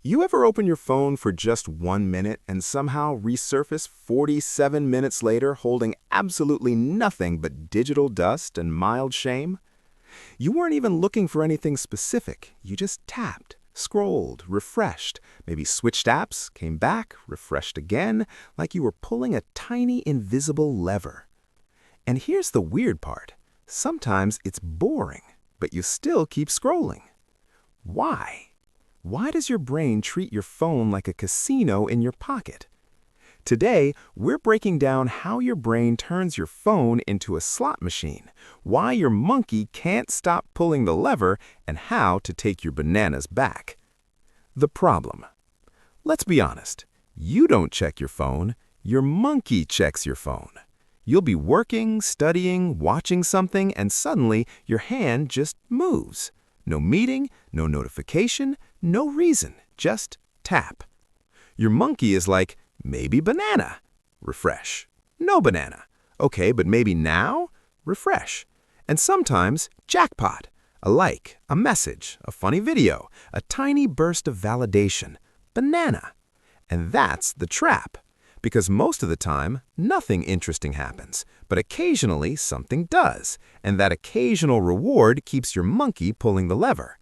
You ever open your phone for just 1 minute and somehow resurface 47 minutes later holding absolutely nothing but digital dust and mild shame? You weren't even looking for anything specific. You just tapped, scrolled, refreshed, maybe switched apps, came back, refreshed again, like you were pulling a tiny invisible lever. And here's the weird part. Sometimes it's boring, but you still keep scrolling. Why? Why does your brain treat your phone like a casino in your pocket? Today, we're breaking down how your brain turns your phone into a slot machine, why your monkey can't stop pulling the lever, and how to take your bananas back. The problem. Let's be honest. You don't check your phone. Your monkey checks your phone. You'll be working, studying, watching something, and suddenly your hand just moves. No meeting, no notification, no reason, just tap. Your monkey is like, maybe banana. Refresh. No banana. Okay, but maybe now? Refresh. And sometimes, jackpot. A like, a message, a funny video, a tiny burst of validation. Banana. And that's the trap. Because most of the time, nothing interesting happens, but occasionally something does, and that occasional reward keeps your monkey pulling the lever.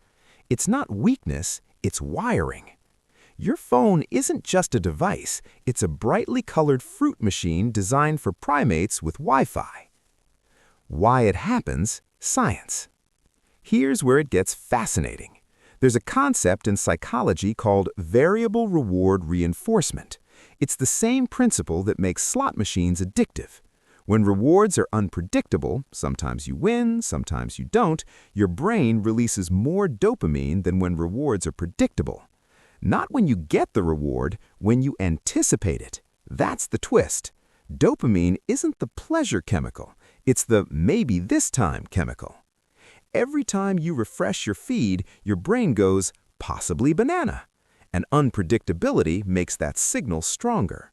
It's not weakness, it's wiring. Your phone isn't just a device, it's a brightly colored fruit machine designed for primates with Wi-Fi. Why it happens? Science. Here's where it gets fascinating. There's a concept in psychology called variable reward reinforcement. It's the same principle that makes slot machines addictive. When rewards are unpredictable, sometimes you win, sometimes you don't, your brain releases more dopamine than when rewards are predictable. Not when you get the reward, when you anticipate it. That's the twist. Dopamine isn't the pleasure chemical, it's the maybe this time chemical. Every time you refresh your feed, your brain goes, possibly banana. And unpredictability makes that signal stronger.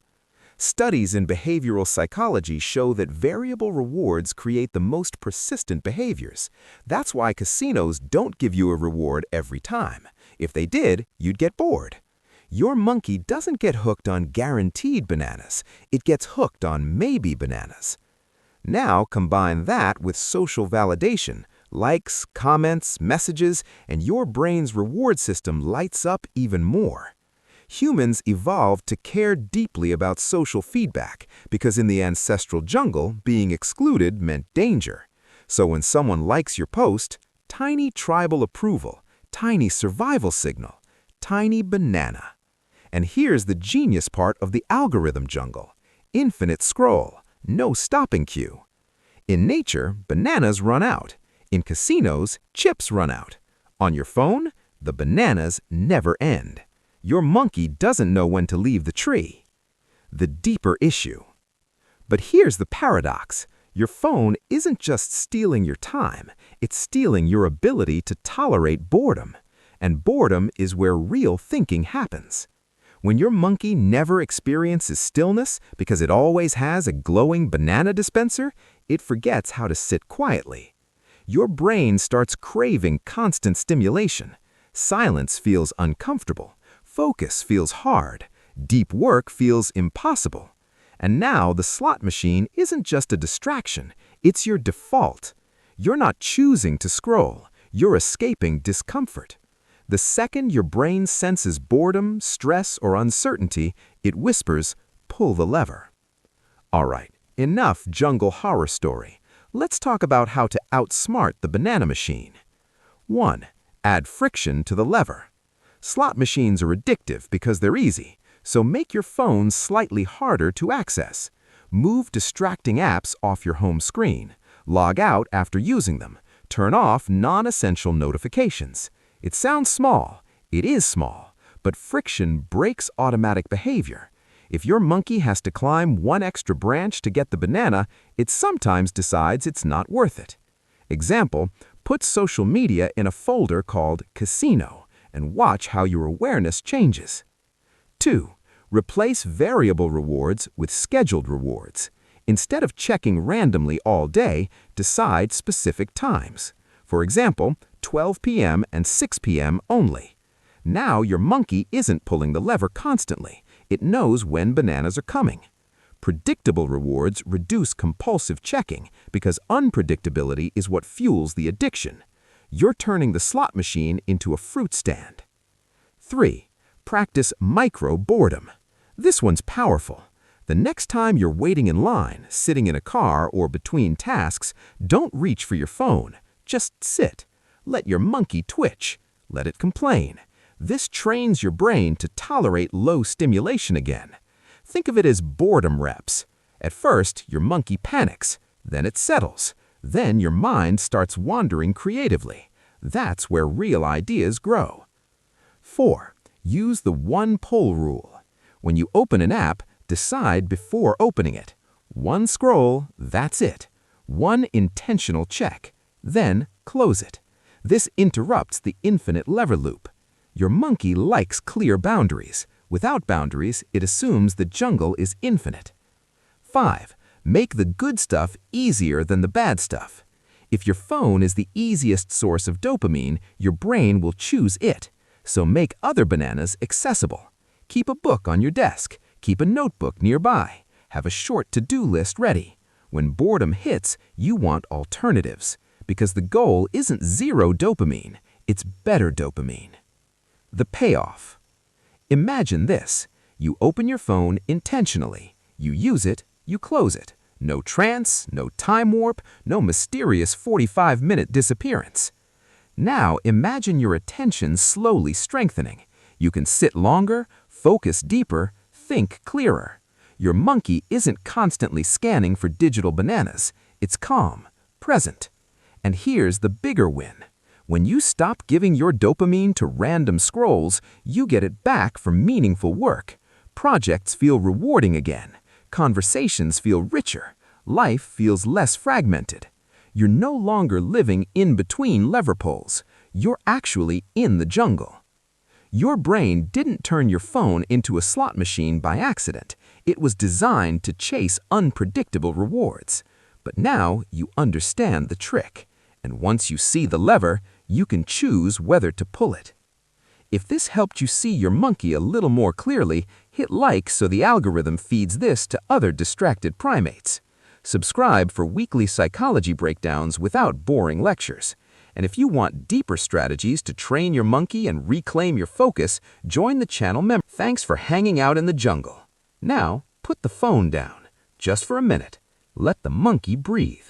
Studies in behavioral psychology show that variable rewards create the most persistent behaviors. That's why casinos don't give you a reward every time. If they did, you'd get bored. Your monkey doesn't get hooked on guaranteed bananas. It gets hooked on maybe bananas. Now combine that with social validation. Likes, comments, messages, and your brain's reward system lights up even more. Humans evolved to care deeply about social feedback because in the ancestral jungle, being excluded meant danger. So when someone likes your post, tiny tribal approval, tiny survival signal, tiny banana. And here's the genius part of the algorithm jungle. Infinite scroll, no stopping cue. In nature, bananas run out. In casinos, chips run out. On your phone, the bananas never end. Your monkey doesn't know when to leave the tree. The deeper issue. But here's the paradox. Your phone isn't just stealing your time, it's stealing your ability to tolerate boredom. And boredom is where real thinking happens. When your monkey never experiences stillness because it always has a glowing banana dispenser, it forgets how to sit quietly. Your brain starts craving constant stimulation. Silence feels uncomfortable. Focus feels hard. Deep work feels impossible. And now the slot machine isn't just a distraction, it's your default. You're not choosing to scroll, you're escaping discomfort. The second your brain senses boredom, stress, or uncertainty, it whispers, pull the lever. All right, enough jungle horror story. Let's talk about how to outsmart the banana machine. 1. Add friction to the lever. Slot machines are addictive because they're easy, so make your phone slightly harder to access. Move distracting apps off your home screen. Log out after using them. Turn off non-essential notifications. It sounds small. It is small. But friction breaks automatic behavior. If your monkey has to climb one extra branch to get the banana, it sometimes decides it's not worth it. Example, put social media in a folder called Casino and watch how your awareness changes. 2. Replace variable rewards with scheduled rewards. Instead of checking randomly all day, decide specific times. For example, 12 p.m. and 6 p.m. only. Now your monkey isn't pulling the lever constantly. It knows when bananas are coming. Predictable rewards reduce compulsive checking because unpredictability is what fuels the addiction. You're turning the slot machine into a fruit stand. 3. Practice micro-boredom. This one's powerful. The next time you're waiting in line, sitting in a car, or between tasks, don't reach for your phone. Just sit. Let your monkey twitch. Let it complain. This trains your brain to tolerate low stimulation again. Think of it as boredom reps. At first, your monkey panics. Then it settles. Then your mind starts wandering creatively. That's where real ideas grow. 4. Use the one-pull rule. When you open an app, decide before opening it. One scroll, that's it. One intentional check. Then close it. This interrupts the infinite lever loop. Your monkey likes clear boundaries. Without boundaries, it assumes the jungle is infinite. 5. Make the good stuff easier than the bad stuff. If your phone is the easiest source of dopamine, your brain will choose it. So make other bananas accessible. Keep a book on your desk. Keep a notebook nearby. Have a short to-do list ready. When boredom hits, you want alternatives. Because the goal isn't zero dopamine, it's better dopamine. The payoff. Imagine this. You open your phone intentionally. You use it, you close it. No trance, no time warp, no mysterious 45-minute disappearance. Now imagine your attention slowly strengthening. You can sit longer, focus deeper, think clearer. Your monkey isn't constantly scanning for digital bananas. It's calm, present. And here's the bigger win. When you stop giving your dopamine to random scrolls, you get it back for meaningful work. Projects feel rewarding again. Conversations feel richer. Life feels less fragmented. You're no longer living in between lever pulls. You're actually in the jungle. Your brain didn't turn your phone into a slot machine by accident. It was designed to chase unpredictable rewards. But now you understand the trick. And once you see the lever, you can choose whether to pull it. If this helped you see your monkey a little more clearly, hit like so the algorithm feeds this to other distracted primates. Subscribe for weekly psychology breakdowns without boring lectures. And if you want deeper strategies to train your monkey and reclaim your focus, join the channel member. Thanks for hanging out in the jungle. Now, put the phone down. Just for a minute. Let the monkey breathe.